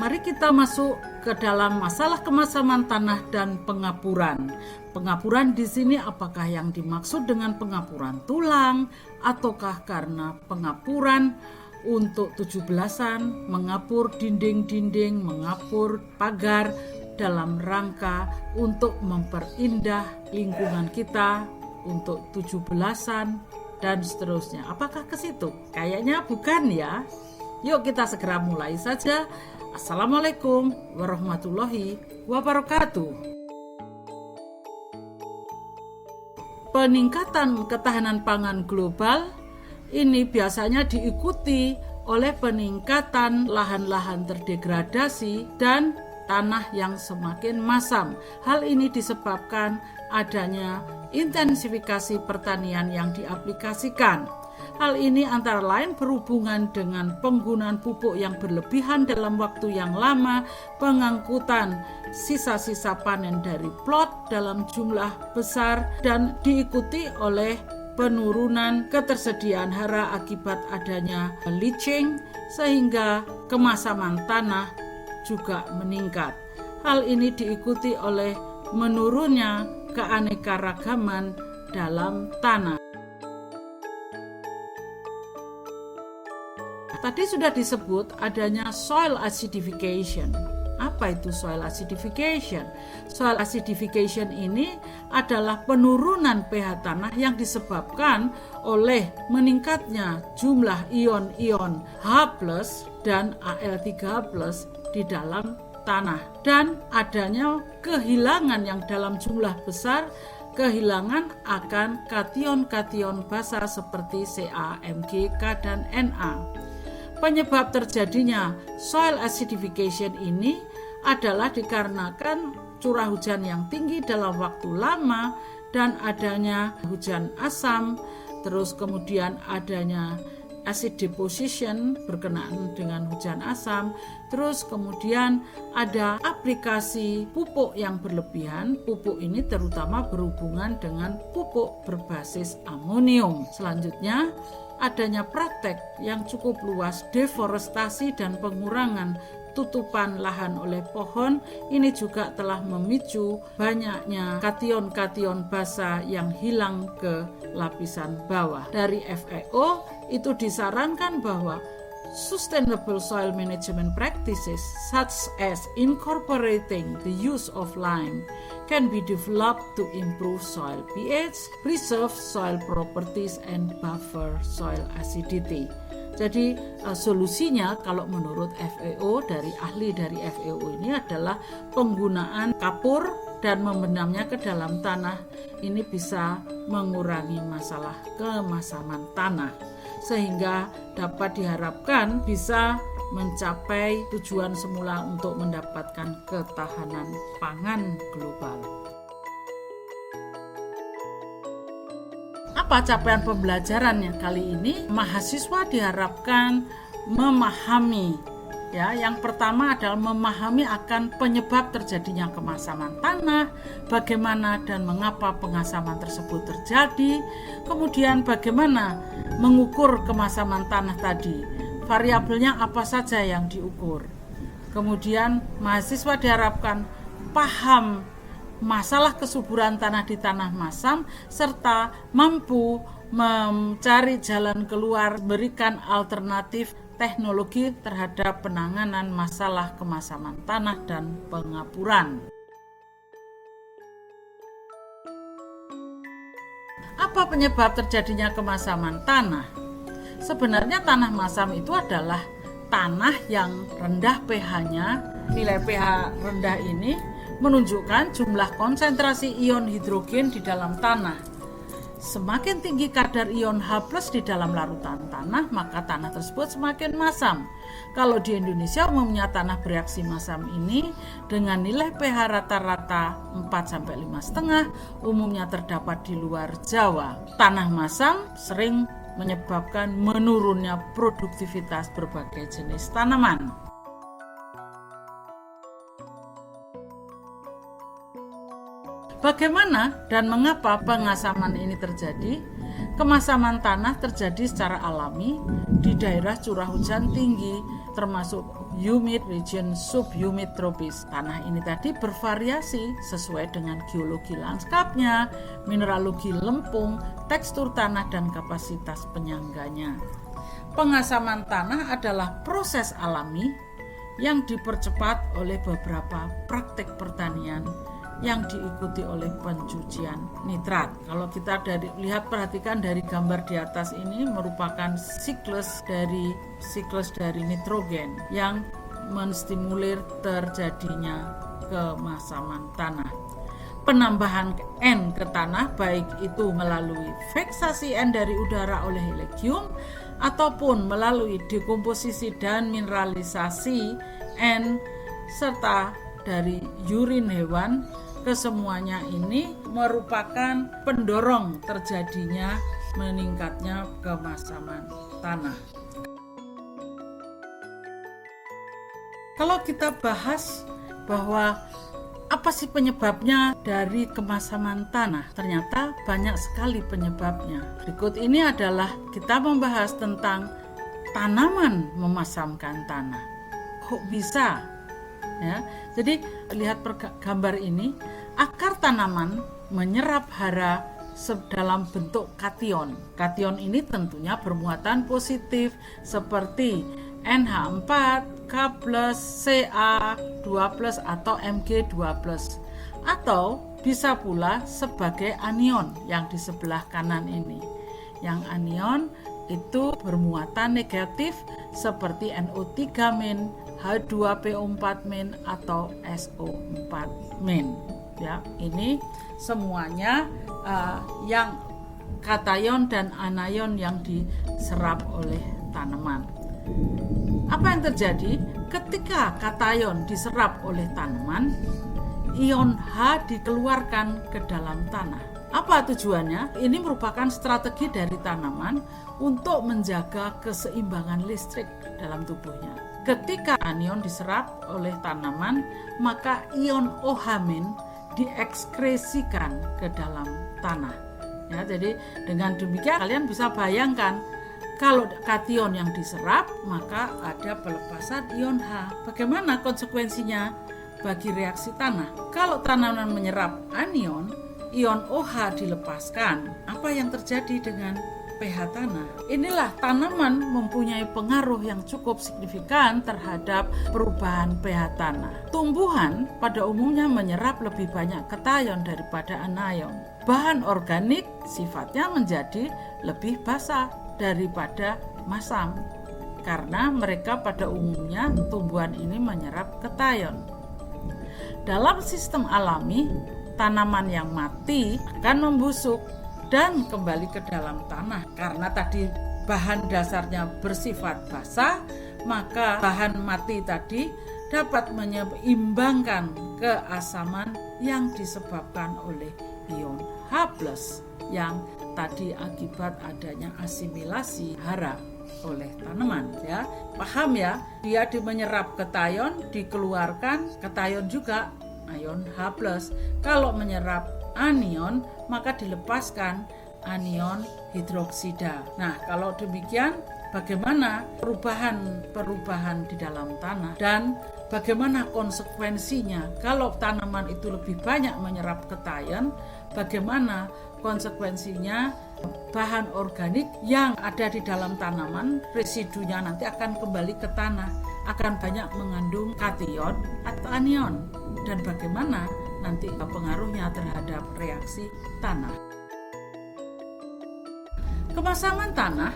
Mari kita masuk ke dalam masalah kemasaman tanah dan pengapuran. Pengapuran di sini apakah yang dimaksud dengan pengapuran tulang ataukah karena pengapuran untuk 17-an, mengapur dinding-dinding, mengapur pagar dalam rangka untuk memperindah lingkungan kita untuk 17-an dan seterusnya. Apakah ke situ? Kayaknya bukan ya. Yuk kita segera mulai saja. Assalamualaikum warahmatullahi wabarakatuh. Peningkatan ketahanan pangan global ini biasanya diikuti oleh peningkatan lahan-lahan terdegradasi dan tanah yang semakin masam. Hal ini disebabkan adanya intensifikasi pertanian yang diaplikasikan. Hal ini antara lain berhubungan dengan penggunaan pupuk yang berlebihan dalam waktu yang lama, pengangkutan sisa-sisa panen dari plot dalam jumlah besar, dan diikuti oleh penurunan ketersediaan hara akibat adanya leaching, sehingga kemasaman tanah juga meningkat. Hal ini diikuti oleh menurunnya keanekaragaman dalam tanah. Tadi sudah disebut adanya soil acidification. Apa itu soil acidification? Soil acidification ini adalah penurunan pH tanah yang disebabkan oleh meningkatnya jumlah ion-ion H+ dan Al3H+ di dalam tanah dan adanya kehilangan yang dalam jumlah besar, kehilangan akan kation-kation basa seperti Ca, Mg, K, dan Na. Penyebab terjadinya soil acidification ini adalah dikarenakan curah hujan yang tinggi dalam waktu lama dan adanya hujan asam, terus kemudian adanya acid deposition berkenaan dengan hujan asam, terus kemudian ada aplikasi pupuk yang berlebihan. Pupuk ini terutama berhubungan dengan pupuk berbasis amonium. Selanjutnya adanya praktek yang cukup luas deforestasi dan pengurangan tutupan lahan oleh pohon. Ini juga telah memicu banyaknya kation-kation basa yang hilang ke lapisan bawah. Dari FAO itu disarankan bahwa sustainable soil management practices such as incorporating the use of lime can be developed to improve soil pH, preserve soil properties, and buffer soil acidity. Jadi solusinya kalau menurut FAO, dari ahli dari FAO ini adalah penggunaan kapur dan membenamnya ke dalam tanah. Ini bisa mengurangi masalah kemasaman tanah, sehingga dapat diharapkan bisa mencapai tujuan semula untuk mendapatkan ketahanan pangan global. Apa capaian pembelajarannya kali ini? Mahasiswa diharapkan memahami, ya, yang pertama adalah memahami akan penyebab terjadinya kemasaman tanah, bagaimana dan mengapa pengasaman tersebut terjadi, kemudian bagaimana mengukur kemasaman tanah tadi, variabelnya apa saja yang diukur. Kemudian mahasiswa diharapkan paham masalah kesuburan tanah di tanah masam serta mampu mencari jalan keluar, berikan alternatif teknologi terhadap penanganan masalah kemasaman tanah dan pengapuran. Apa penyebab terjadinya kemasaman tanah? Sebenarnya tanah masam itu adalah tanah yang rendah pH-nya. Nilai pH rendah ini menunjukkan jumlah konsentrasi ion hidrogen di dalam tanah. Semakin tinggi kadar ion H+ di dalam larutan tanah, maka tanah tersebut semakin masam. Kalau di Indonesia umumnya tanah bereaksi masam ini dengan nilai pH rata-rata 4-5,5, umumnya terdapat di luar Jawa. Tanah masam sering menyebabkan menurunnya produktivitas berbagai jenis tanaman. Bagaimana dan mengapa pengasaman ini terjadi? Kemasaman tanah terjadi secara alami di daerah curah hujan tinggi, termasuk humid, region subhumid tropis. Tanah ini tadi bervariasi sesuai dengan geologi landskapnya, mineralogi lempung, tekstur tanah, dan kapasitas penyangganya. Pengasaman tanah adalah proses alami yang dipercepat oleh beberapa praktek pertanian yang diikuti oleh pencucian nitrat. Kalau kita perhatikan dari gambar di atas ini merupakan siklus dari nitrogen yang menstimulir terjadinya kemasaman tanah. Penambahan N ke tanah baik itu melalui fiksasi N dari udara oleh legium ataupun melalui dekomposisi dan mineralisasi N serta dari urin hewan, kesemuanya ini merupakan pendorong terjadinya meningkatnya kemasaman tanah. Kalau kita bahas bahwa apa sih penyebabnya dari kemasaman tanah? Ternyata banyak sekali penyebabnya. Berikut ini adalah kita membahas tentang tanaman memasamkan tanah. Kok bisa? Ya, jadi lihat gambar ini, akar tanaman menyerap hara dalam bentuk kation. Kation ini tentunya bermuatan positif seperti NH4, K+, Ca2+, atau Mg2+, atau bisa pula sebagai anion yang di sebelah kanan ini. Yang anion itu bermuatan negatif seperti NO3-, H2PO4- atau SO4-. Ya, ini semuanya yang kation dan anion yang diserap oleh tanaman. Apa yang terjadi ketika kation diserap oleh tanaman, ion H dikeluarkan ke dalam tanah. Apa tujuannya? Ini merupakan strategi dari tanaman untuk menjaga keseimbangan listrik dalam tubuhnya. Ketika anion diserap oleh tanaman, maka ion OH- diekskresikan ke dalam tanah. Ya, jadi dengan demikian kalian bisa bayangkan kalau kation yang diserap, maka ada pelepasan ion H. Bagaimana konsekuensinya bagi reaksi tanah? Kalau tanaman menyerap anion, ion OH dilepaskan. Apa yang terjadi dengan pH tanah? Inilah tanaman mempunyai pengaruh yang cukup signifikan terhadap perubahan pH tanah. Tumbuhan pada umumnya menyerap lebih banyak kation daripada anion. Bahan organik sifatnya menjadi lebih basah daripada masam karena mereka pada umumnya tumbuhan ini menyerap kation. Dalam sistem alami, tanaman yang mati akan membusuk dan kembali ke dalam tanah. Karena tadi bahan dasarnya bersifat basah, maka bahan mati tadi dapat menyeimbangkan keasaman yang disebabkan oleh ion H+ yang tadi akibat adanya asimilasi hara oleh tanaman. Ya, paham ya? Dia menyerap kation, dikeluarkan kation juga ion H+. Kalau menyerap anion, maka dilepaskan anion hidroksida. Nah, kalau demikian bagaimana perubahan di dalam tanah dan bagaimana konsekuensinya kalau tanaman itu lebih banyak menyerap kation, bagaimana konsekuensinya bahan organik yang ada di dalam tanaman, residunya nanti akan kembali ke tanah, akan banyak mengandung kation atau anion, dan bagaimana nanti pengaruhnya terhadap reaksi tanah. Kemasaman tanah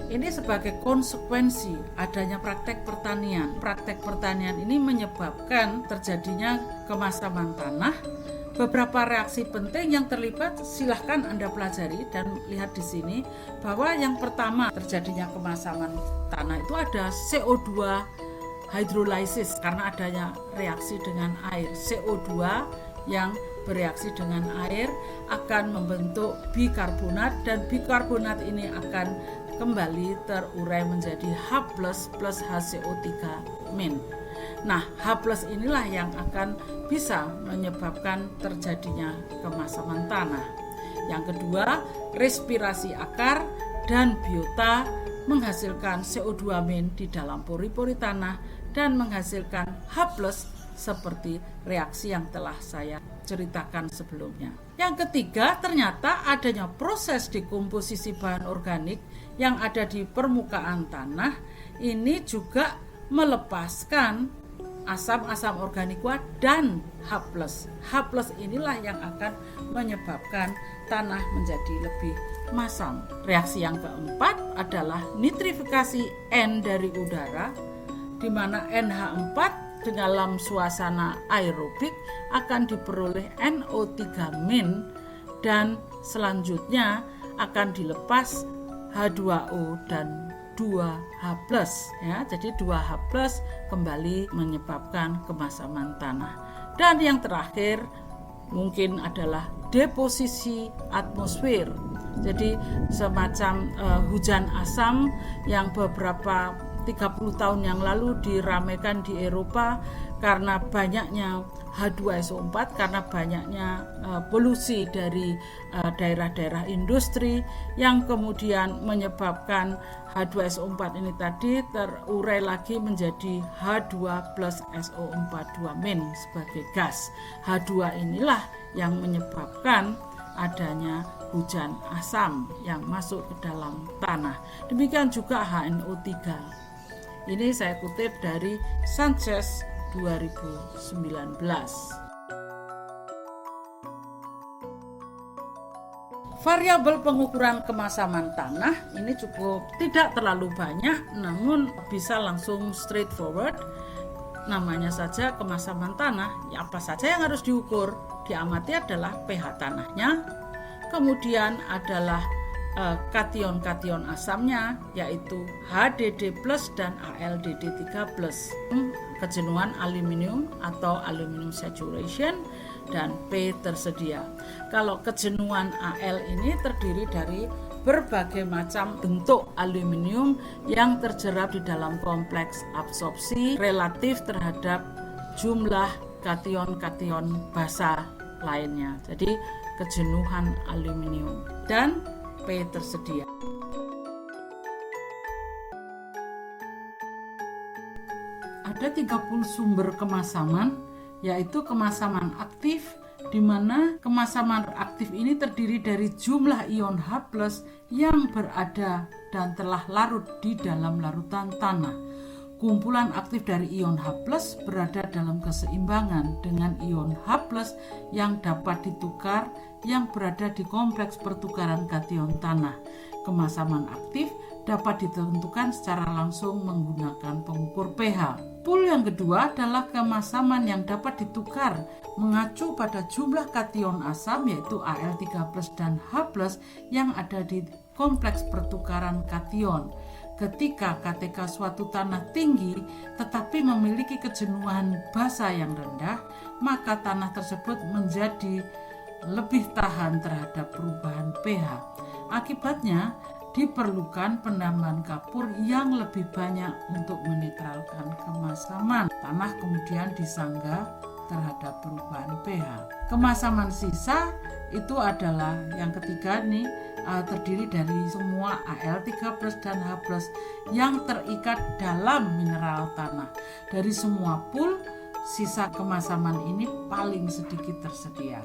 ini sebagai konsekuensi adanya praktek pertanian. Praktek pertanian ini menyebabkan terjadinya kemasaman tanah. Beberapa reaksi penting yang terlibat silahkan Anda pelajari dan lihat di sini bahwa yang pertama terjadinya kemasaman tanah itu ada CO2 hydrolysis karena adanya reaksi dengan air. CO2 yang bereaksi dengan air akan membentuk bikarbonat dan bikarbonat ini akan kembali terurai menjadi H+ plus HCO3-. Nah, H+ inilah yang akan bisa menyebabkan terjadinya kemasaman tanah. Yang kedua, respirasi akar dan biota menghasilkan CO2- di dalam pori-pori tanah dan menghasilkan H+ seperti reaksi yang telah saya ceritakan sebelumnya. Yang ketiga, ternyata adanya proses dekomposisi bahan organik yang ada di permukaan tanah ini juga melepaskan asam-asam organik kuat dan H+. H+ inilah yang akan menyebabkan tanah menjadi lebih masam. Reaksi yang keempat adalah nitrifikasi N dari udara, di mana NH4 dalam suasana aerobik akan diperoleh NO3- dan selanjutnya akan dilepas H2O dan 2H+, ya. Jadi 2H+ kembali menyebabkan kemasaman tanah. Dan yang terakhir mungkin adalah deposisi atmosfer. Jadi semacam hujan asam yang beberapa 30 tahun yang lalu diramaikan di Eropa karena banyaknya H2SO4, karena banyaknya polusi dari daerah-daerah industri yang kemudian menyebabkan H2SO4 ini tadi terurai lagi menjadi H2+SO4 2- sebagai gas. H2 inilah yang menyebabkan adanya hujan asam yang masuk ke dalam tanah. Demikian juga HNO3. Ini saya kutip dari Sanchez 2019. Variabel pengukuran kemasaman tanah ini cukup tidak terlalu banyak, namun bisa langsung straightforward. Namanya saja kemasaman tanah, ya apa saja yang harus diukur? Diamati adalah pH tanahnya, kemudian adalah kation-kation asamnya, yaitu HDD+ dan AlDD3+, kejenuhan aluminium atau aluminium saturation, dan P tersedia. Kalau kejenuhan Al ini terdiri dari berbagai macam bentuk aluminium yang terjerap di dalam kompleks absorpsi relatif terhadap jumlah kation-kation basa lainnya. Jadi kejenuhan aluminium dan P tersedia. Ada 30 sumber kemasaman, yaitu kemasaman aktif, di mana kemasaman aktif ini terdiri dari jumlah ion H+ yang berada dan telah larut di dalam larutan tanah. Kumpulan aktif dari ion H+ berada dalam keseimbangan dengan ion H+ yang dapat ditukar yang berada di kompleks pertukaran kation tanah. Kemasaman aktif dapat ditentukan secara langsung menggunakan pengukur pH. Pool yang kedua adalah kemasaman yang dapat ditukar mengacu pada jumlah kation asam, yaitu Al3+ dan H+ yang ada di kompleks pertukaran kation. Ketika KTK suatu tanah tinggi tetapi memiliki kejenuhan basa yang rendah, maka tanah tersebut menjadi lebih tahan terhadap perubahan pH. Akibatnya diperlukan penambahan kapur yang lebih banyak untuk menetralkan kemasaman. Tanah kemudian disangga terhadap perubahan pH. Kemasaman sisa itu adalah yang ketiga nih, terdiri dari semua Al3+ dan H+ yang terikat dalam mineral tanah. Dari semua pool, sisa kemasaman ini paling sedikit tersedia.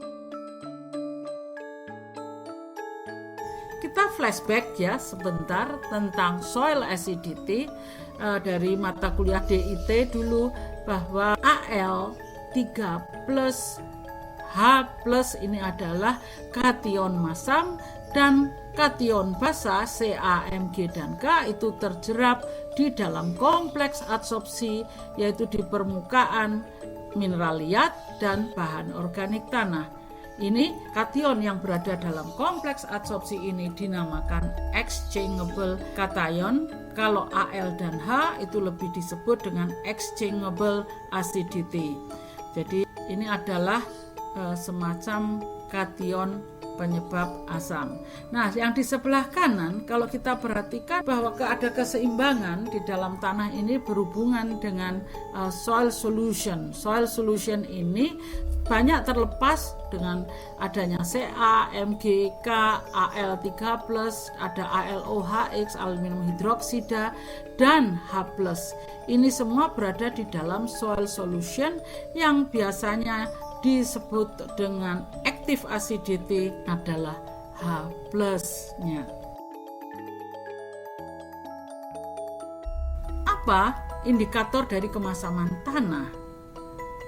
Kita flashback ya sebentar tentang soil acidity dari mata kuliah DIT dulu, bahwa Al3+ H+ ini adalah kation masam dan kation basa Ca, Mg, dan K itu terjerap di dalam kompleks adsorpsi, yaitu di permukaan mineral liat dan bahan organik tanah. Ini kation yang berada dalam kompleks adsorpsi ini dinamakan exchangeable cation. Kalau Al dan H itu lebih disebut dengan exchangeable acidity. Jadi ini adalah semacam kation penyebab asam. Nah, yang di sebelah kanan kalau kita perhatikan bahwa ada keseimbangan di dalam tanah ini berhubungan dengan soil solution. Soil solution ini banyak terlepas dengan adanya Ca, Mg, K, Al3+, ada AlOHX, aluminium hidroksida, dan H+. Ini semua berada di dalam soil solution yang biasanya disebut dengan active acidity adalah H+-nya. Apa indikator dari kemasaman tanah?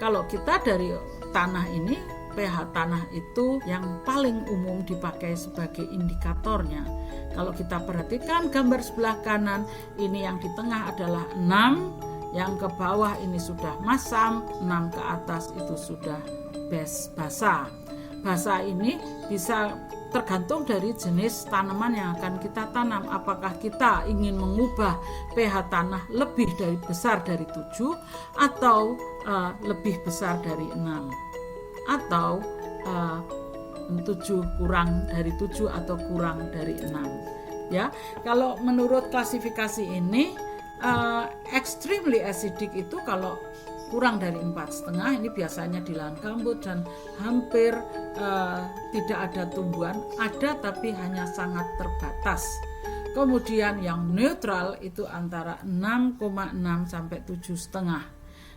Kalau kita dari tanah ini, pH tanah itu yang paling umum dipakai sebagai indikatornya. Kalau kita perhatikan gambar sebelah kanan, ini yang di tengah adalah 6, yang ke bawah ini sudah masam, 6 ke atas itu sudah basah. Basah ini bisa tergantung dari jenis tanaman yang akan kita tanam. Apakah kita ingin mengubah pH tanah lebih besar dari 7 atau lebih besar dari 6, atau 7 kurang dari 7 atau kurang dari 6. Ya, kalau menurut klasifikasi ini extremely acidic itu kalau kurang dari 4,5, ini biasanya di lahan gambut dan hampir tidak ada tumbuhan, ada tapi hanya sangat terbatas. Kemudian yang neutral itu antara 6,6 sampai 7,5.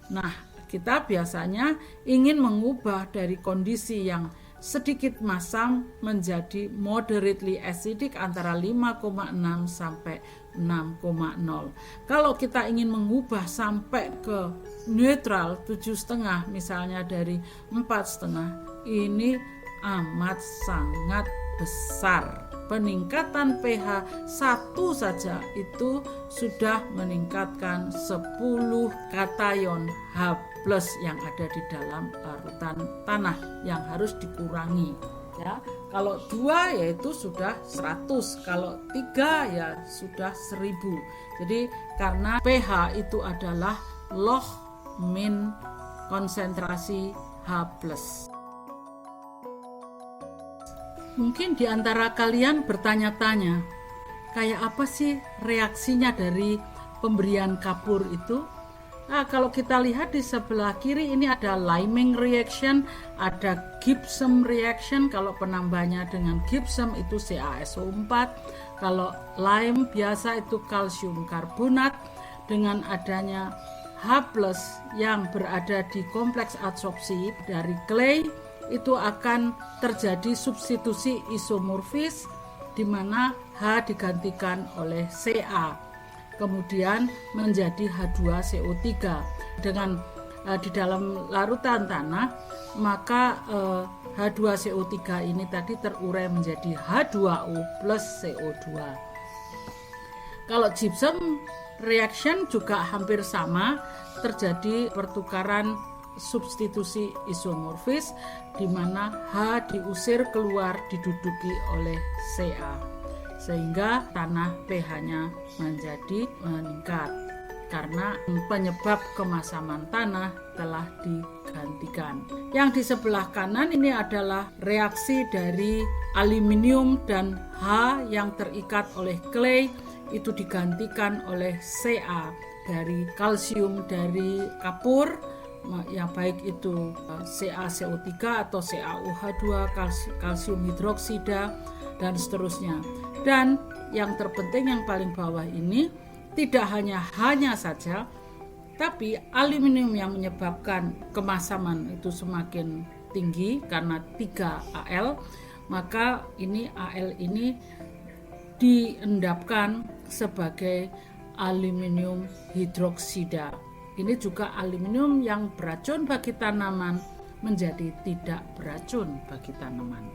Nah, kita biasanya ingin mengubah dari kondisi yang sedikit masam menjadi moderately acidic antara 5,6 sampai 6,0. Kalau kita ingin mengubah sampai ke neutral 7,5, misalnya dari 4,5, ini amat sangat besar. Peningkatan pH 1 saja itu sudah meningkatkan 10 katayon H+ yang ada di dalam larutan tanah yang harus dikurangi. Ya, kalau 2 yaitu sudah 100, kalau 3 ya sudah 1000. Jadi karena pH itu adalah log min konsentrasi H+. Mungkin di antara kalian bertanya-tanya, kayak apa sih reaksinya dari pemberian kapur itu? Nah, kalau kita lihat di sebelah kiri ini ada liming reaction, ada gypsum reaction. Kalau penambahnya dengan gypsum itu CaSO4. Kalau lime biasa itu kalsium karbonat. Dengan adanya H+ yang berada di kompleks adsorpsi dari clay, itu akan terjadi substitusi isomorfis di mana H digantikan oleh Ca, kemudian menjadi H2CO3. Dengan di dalam larutan tanah, maka H2CO3 ini tadi terurai menjadi H2O plus CO2. Kalau gypsum reaction juga hampir sama, terjadi pertukaran substitusi isomorfis di mana H diusir keluar diduduki oleh Ca, sehingga tanah pH-nya menjadi meningkat karena penyebab kemasaman tanah telah digantikan. Yang di sebelah kanan ini adalah reaksi dari aluminium dan H yang terikat oleh clay, itu digantikan oleh Ca dari kalsium dari kapur, ya baik itu CaCO3 atau CaOH2, kalsium hidroksida, dan seterusnya. Dan yang terpenting yang paling bawah ini tidak hanya saja, tapi aluminium yang menyebabkan kemasaman itu semakin tinggi karena 3Al, maka ini Al ini diendapkan sebagai aluminium hidroksida. Ini juga aluminium yang beracun bagi tanaman menjadi tidak beracun bagi tanaman.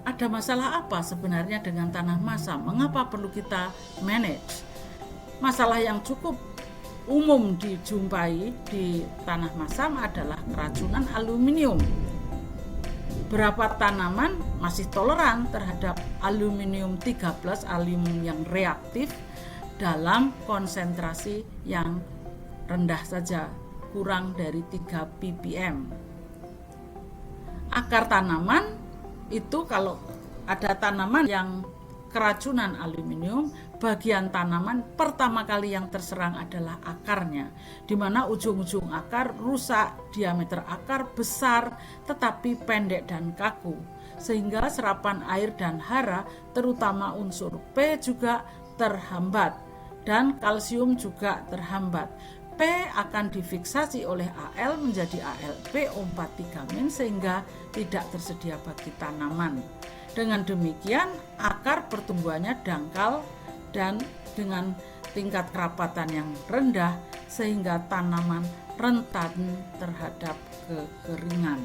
Ada masalah apa sebenarnya dengan tanah masam? Mengapa perlu kita manage? Masalah yang cukup umum dijumpai di tanah masam adalah keracunan aluminium. Beberapa tanaman masih toleran terhadap aluminium 13, aluminium yang reaktif dalam konsentrasi yang rendah saja, kurang dari 3 ppm. akar tanaman itu kalau ada tanaman yang keracunan aluminium, bagian tanaman pertama kali yang terserang adalah akarnya, di mana ujung-ujung akar rusak, diameter akar besar tetapi pendek dan kaku, sehingga serapan air dan hara terutama unsur P juga terhambat dan kalsium juga terhambat. P akan difiksasi oleh Al menjadi AlPO4 sehingga tidak tersedia bagi tanaman. Dengan demikian akar pertumbuhannya dangkal dan dengan tingkat kerapatan yang rendah sehingga tanaman rentan terhadap kekeringan.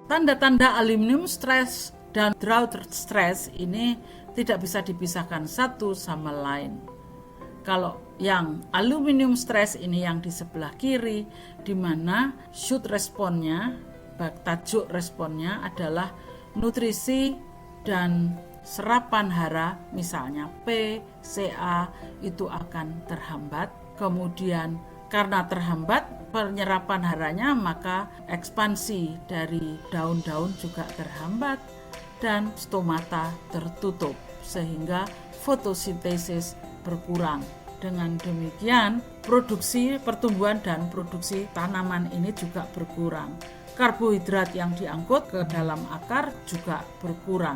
Tanda-tanda aluminium stress dan drought stress ini tidak bisa dipisahkan satu sama lain. Kalau yang aluminium stress ini yang di sebelah kiri, di mana shoot responnya, tajuk responnya adalah nutrisi dan serapan hara, misalnya P, Ca itu akan terhambat. Kemudian karena terhambat penyerapan haranya, maka ekspansi dari daun-daun juga terhambat dan stomata tertutup sehingga fotosintesis berkurang. Dengan demikian produksi pertumbuhan dan produksi tanaman ini juga berkurang. Karbohidrat yang diangkut ke dalam akar juga berkurang.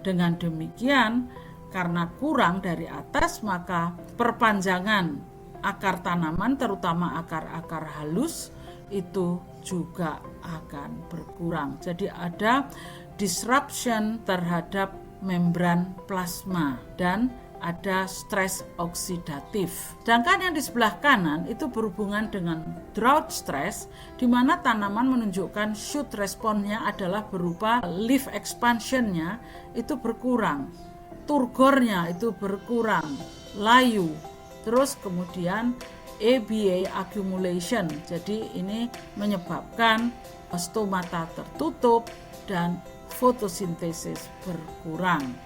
Dengan demikian karena kurang dari atas, maka perpanjangan akar tanaman terutama akar-akar halus itu juga akan berkurang. Jadi ada disruption terhadap membran plasma dan ada stres oksidatif. Sedangkan yang di sebelah kanan itu berhubungan dengan drought stress, di mana tanaman menunjukkan shoot responnya adalah berupa leaf expansionnya itu berkurang, turgornya itu berkurang, layu, terus kemudian ABA accumulation. Jadi ini menyebabkan stomata tertutup dan fotosintesis berkurang.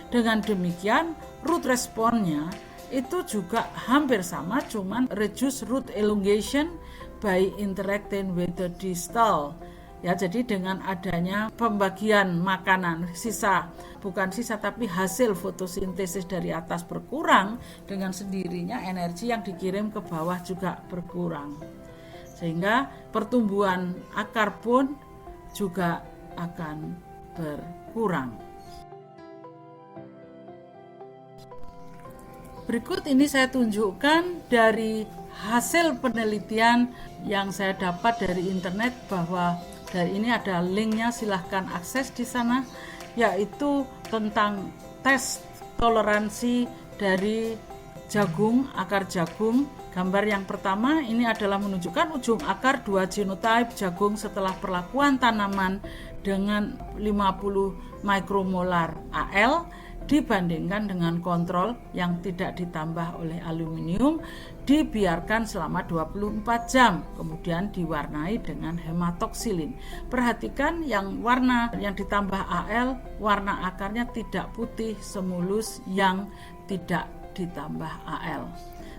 Dengan demikian root responnya itu juga hampir sama, cuman reduce root elongation by interacting with the distal. Ya, jadi dengan adanya pembagian makanan bukan sisa tapi hasil fotosintesis dari atas berkurang, dengan sendirinya energi yang dikirim ke bawah juga berkurang. Sehingga pertumbuhan akar pun juga akan berkurang. Berikut ini saya tunjukkan dari hasil penelitian yang saya dapat dari internet, bahwa dari ini ada linknya, silahkan akses di sana, yaitu tentang tes toleransi dari jagung, akar jagung. Gambar yang pertama ini adalah menunjukkan ujung akar 2 genotype jagung setelah perlakuan tanaman dengan 50 mikromolar Al dibandingkan dengan kontrol yang tidak ditambah oleh aluminium, dibiarkan selama 24 jam, kemudian diwarnai dengan hematoksilin. Perhatikan yang warna yang ditambah Al, warna akarnya tidak putih semulus yang tidak ditambah Al.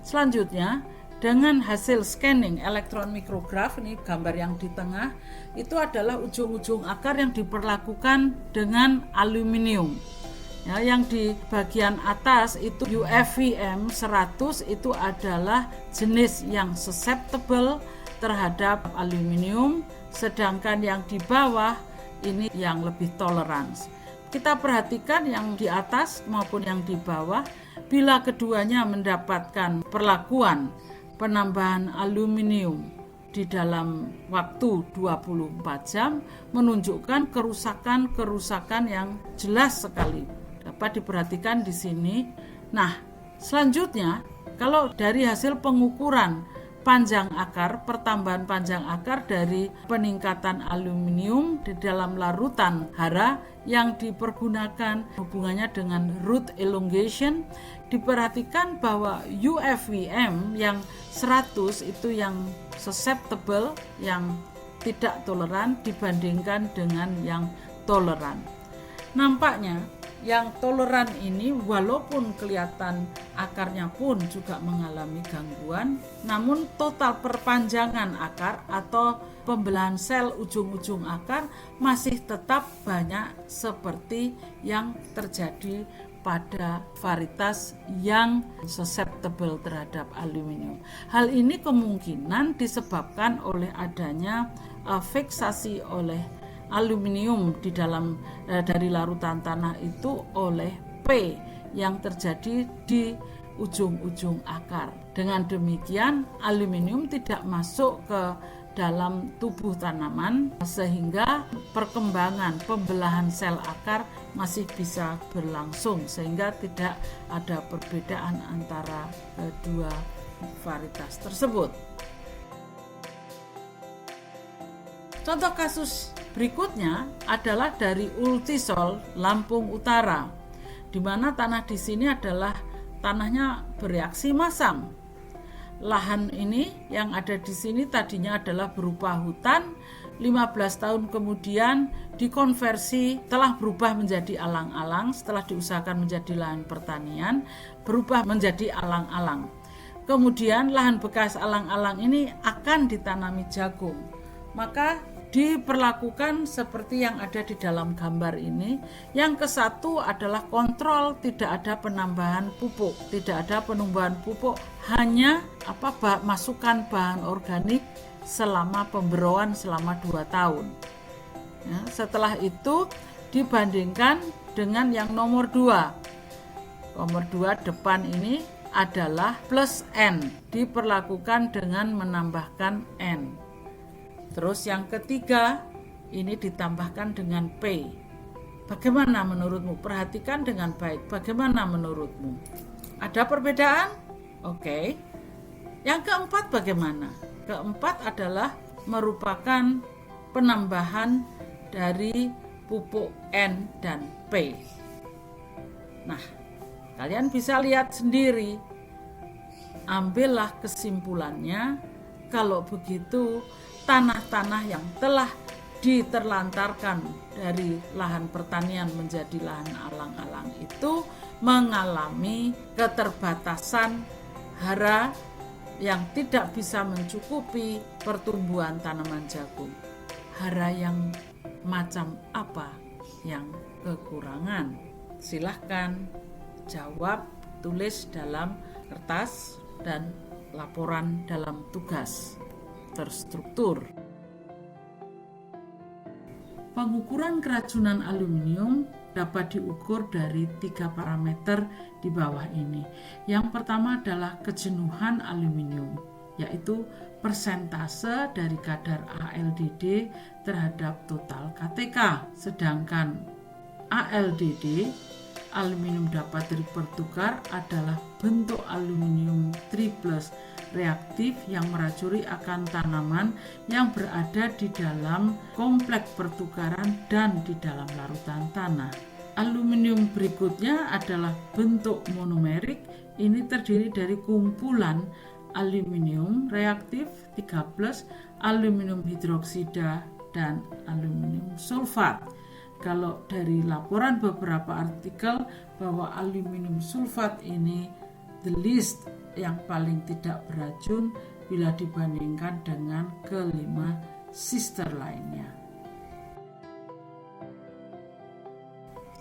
Selanjutnya, dengan hasil scanning elektron mikrograf, ini gambar yang di tengah, itu adalah ujung-ujung akar yang diperlakukan dengan aluminium. Ya, yang di bagian atas itu UFVM 100 itu adalah jenis yang susceptible terhadap aluminium, sedangkan yang di bawah ini yang lebih toleransi. Kita perhatikan yang di atas maupun yang di bawah, bila keduanya mendapatkan perlakuan penambahan aluminium di dalam waktu 24 jam menunjukkan kerusakan yang jelas sekali. Dapat diperhatikan di sini. Nah, selanjutnya kalau dari hasil pengukuran panjang akar, pertambahan panjang akar dari peningkatan aluminium di dalam larutan hara yang dipergunakan hubungannya dengan root elongation, diperhatikan bahwa UFVM yang 100 itu yang susceptible, yang tidak toleran dibandingkan dengan yang toleran. Nampaknya yang toleran ini walaupun kelihatan akarnya pun juga mengalami gangguan, namun total perpanjangan akar atau pembelahan sel ujung-ujung akar masih tetap banyak seperti yang terjadi pada varietas yang susceptible terhadap aluminium. Hal ini kemungkinan disebabkan oleh adanya fiksasi oleh aluminium di dalam dari larutan tanah itu oleh P yang terjadi di ujung-ujung akar. Dengan demikian aluminium tidak masuk ke dalam tubuh tanaman sehingga perkembangan pembelahan sel akar masih bisa berlangsung sehingga tidak ada perbedaan antara kedua varietas tersebut. Contoh kasus berikutnya adalah dari Ultisol, Lampung Utara, di mana tanah di sini adalah tanahnya bereaksi masam. Lahan ini yang ada di sini tadinya adalah berupa hutan, 15 tahun kemudian dikonversi, telah berubah menjadi alang-alang, setelah diusahakan menjadi lahan pertanian, berubah menjadi alang-alang. Kemudian lahan bekas alang-alang ini akan ditanami jagung. Maka diperlakukan seperti yang ada di dalam gambar ini. Yang kesatu adalah kontrol, tidak ada penambahan pupuk, tidak ada penumbuhan pupuk, hanya masukan bahan organik selama pemberoan selama 2 tahun. Ya, setelah itu dibandingkan dengan yang nomor 2. Nomor 2 depan ini adalah plus N, diperlakukan dengan menambahkan N. Terus yang ketiga ini ditambahkan dengan P. Bagaimana menurutmu? Perhatikan dengan baik. Bagaimana menurutmu? Ada perbedaan? Oke. Yang keempat bagaimana? Keempat adalah merupakan penambahan dari pupuk N dan P. Nah, kalian bisa lihat sendiri. Ambillah kesimpulannya. Kalau begitu, tanah-tanah yang telah diterlantarkan dari lahan pertanian menjadi lahan alang-alang itu mengalami keterbatasan hara yang tidak bisa mencukupi pertumbuhan tanaman jagung. Hara yang macam apa yang kekurangan? Silahkan jawab, tulis dalam kertas dan laporan dalam tugas terstruktur. Pengukuran keracunan aluminium dapat diukur dari 3 parameter di bawah ini. Yang pertama adalah kejenuhan aluminium, yaitu persentase dari kadar ALDD terhadap total KTK. Sedangkan ALDD, aluminium dapat dipertukar, adalah bentuk aluminium triplus reaktif yang meracuni akan tanaman yang berada di dalam kompleks pertukaran dan di dalam larutan tanah. Aluminium berikutnya adalah bentuk monomerik. Ini terdiri dari kumpulan aluminium reaktif 3+, aluminium hidroksida, dan aluminium sulfat. Kalau dari laporan beberapa artikel bahwa aluminium sulfat ini the least, yang paling tidak beracun bila dibandingkan dengan kelima sister lainnya.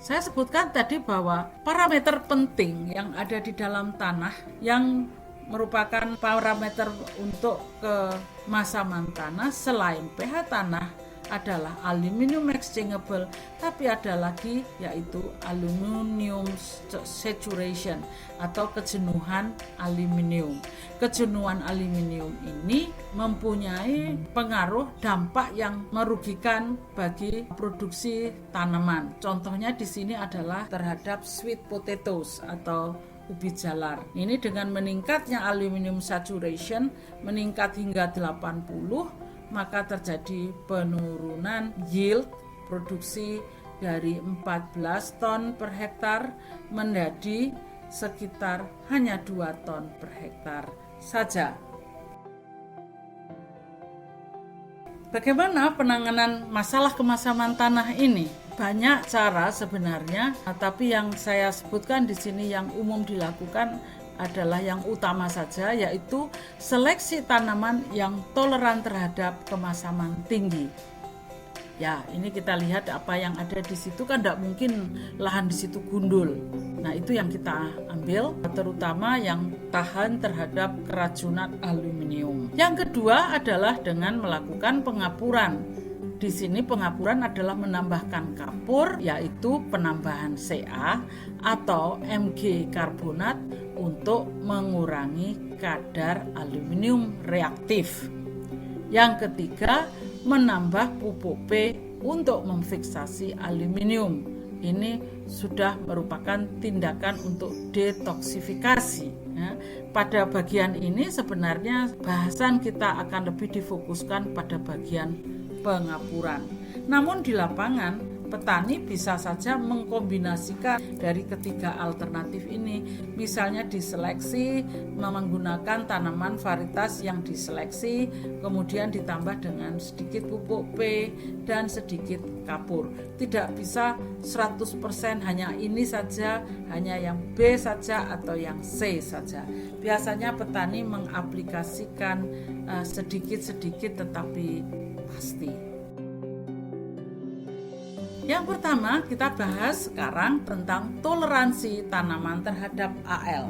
Saya sebutkan tadi bahwa parameter penting yang ada di dalam tanah yang merupakan parameter untuk kemasaman tanah selain pH tanah adalah aluminium exchangeable, tapi ada lagi yaitu aluminium saturation atau kejenuhan aluminium. Kejenuhan aluminium ini mempunyai pengaruh dampak yang merugikan bagi produksi tanaman. Contohnya di sini adalah terhadap sweet potatoes atau ubi jalar. Ini dengan meningkatnya aluminium saturation meningkat hingga 80, maka terjadi penurunan yield produksi dari 14 ton per hektar menjadi sekitar hanya 2 ton per hektar saja. Bagaimana penanganan masalah kemasaman tanah ini? banyak cara sebenarnya, tapi yang saya sebutkan di sini yang umum dilakukan adalah yang utama saja, yaitu seleksi tanaman yang toleran terhadap kemasaman tinggi. Ya, ini kita lihat apa yang ada di situ, kan tidak mungkin lahan di situ gundul. Nah, itu yang kita ambil, terutama yang tahan terhadap keracunan aluminium. Yang kedua adalah dengan melakukan pengapuran. Di sini pengapuran adalah menambahkan kapur, yaitu penambahan Ca atau Mg karbonat untuk mengurangi kadar aluminium reaktif. Yang ketiga, menambah pupuk P untuk memfiksasi aluminium. Ini sudah merupakan tindakan untuk detoksifikasi. Ya. Pada bagian ini sebenarnya bahasan kita akan lebih difokuskan pada bagian pengapuran. Namun di lapangan petani bisa saja mengkombinasikan dari ketiga alternatif ini. Misalnya diseleksi menggunakan tanaman varietas yang diseleksi, kemudian ditambah dengan sedikit pupuk P dan sedikit kapur. Tidak bisa 100% hanya ini saja, hanya yang B saja atau yang C saja. Biasanya petani mengaplikasikan sedikit-sedikit tetapi pasti. Yang pertama kita bahas sekarang tentang toleransi tanaman terhadap AL.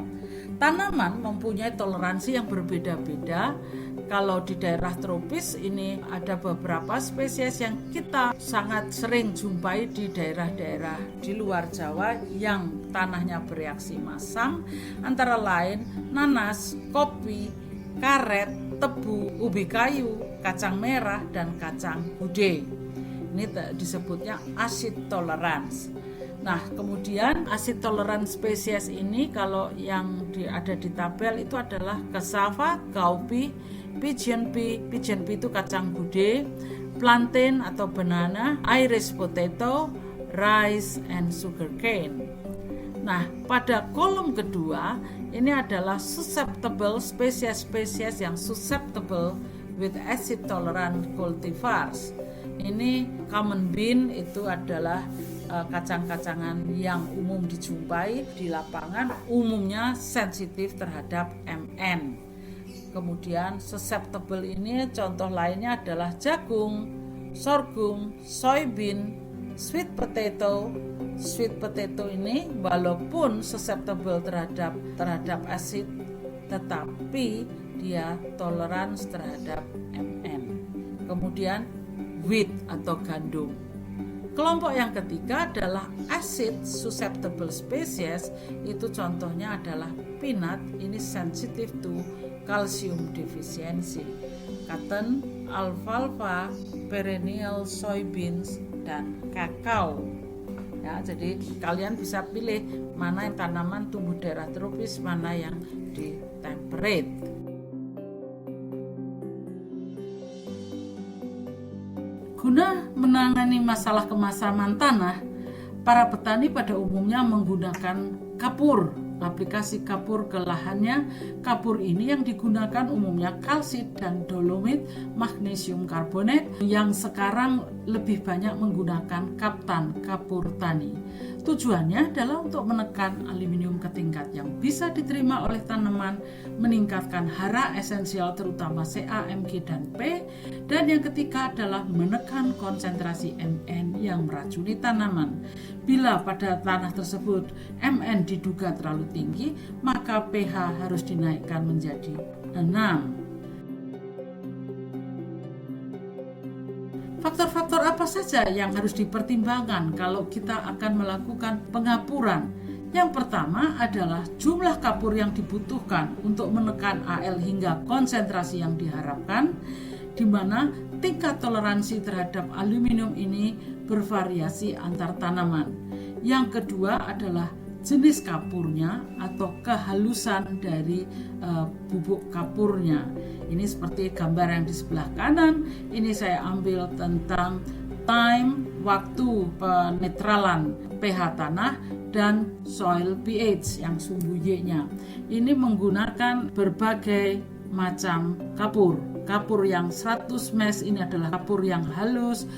Tanaman mempunyai toleransi yang berbeda-beda. Kalau di daerah tropis ini ada beberapa spesies yang kita sangat sering jumpai di daerah-daerah di luar Jawa yang tanahnya bereaksi masam, antara lain nanas, kopi, karet, tebu, ubi kayu, kacang merah, dan kacang gude. Ini disebutnya acid tolerance. Nah, kemudian acid tolerance spesies ini kalau yang ada di tabel itu adalah cassava, cowpea, pigeon pea itu kacang gude, plantain atau banana, Irish potato, rice, and sugarcane. Nah, pada kolom kedua ini adalah susceptible, spesies-spesies yang susceptible with acid tolerant cultivars. Ini common bean itu adalah kacang-kacangan yang umum dijumpai di lapangan, umumnya sensitif terhadap MN. Kemudian susceptible ini contoh lainnya adalah jagung, sorghum, soybean, sweet potato. Sweet potato ini walaupun susceptible terhadap asid, tetapi dia toleransi terhadap MN. Kemudian wheat atau gandum. Kelompok yang ketiga adalah acid susceptible species, itu contohnya adalah peanut, ini sensitive to calcium deficiency, cotton, alfalfa, perennial soybeans, dan kakao. Ya, jadi kalian bisa pilih mana yang tanaman tumbuh daerah tropis, mana yang di temperate. Guna menangani masalah kemasaman tanah, para petani pada umumnya menggunakan kapur, aplikasi kapur ke lahannya. Kapur ini yang digunakan umumnya kalsit dan dolomit, magnesium karbonat, yang sekarang lebih banyak menggunakan kaptan kapur tani. Tujuannya adalah untuk menekan aluminium ke tingkat yang bisa diterima oleh tanaman, meningkatkan hara esensial terutama Ca, Mg, dan P, dan yang ketiga adalah menekan konsentrasi Mn yang meracuni tanaman. Bila pada tanah tersebut Mn diduga terlalu tinggi, maka pH harus dinaikkan menjadi 6. Faktor-faktor apa saja yang harus dipertimbangkan kalau kita akan melakukan pengapuran? Yang pertama adalah jumlah kapur yang dibutuhkan untuk menekan AL hingga konsentrasi yang diharapkan, di mana tingkat toleransi terhadap aluminium ini bervariasi antar tanaman. Yang kedua adalah jenis kapurnya atau kehalusan dari bubuk kapurnya. Ini seperti gambar yang di sebelah kanan. Ini saya ambil tentang time, waktu penetralan pH tanah, dan soil pH yang sumbu Y-nya. Ini menggunakan berbagai macam kapur. Kapur yang 100 mes ini adalah kapur yang halus,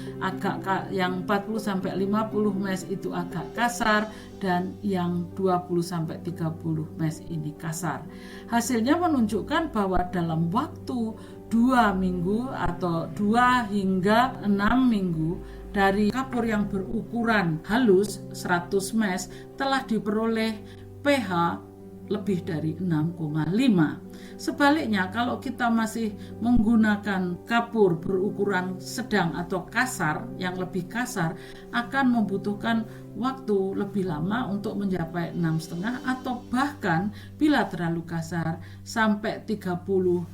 yang 40 sampai 50 mes itu agak kasar, dan yang 20 sampai 30 mes ini kasar. Hasilnya menunjukkan bahwa dalam waktu 2 minggu atau 2 hingga 6 minggu dari kapur yang berukuran halus 100 mes telah diperoleh pH lebih dari 6,5. Sebaliknya, kalau kita masih menggunakan kapur berukuran sedang atau kasar, yang lebih kasar, akan membutuhkan waktu lebih lama untuk mencapai 6,5 atau bahkan bila terlalu kasar sampai 35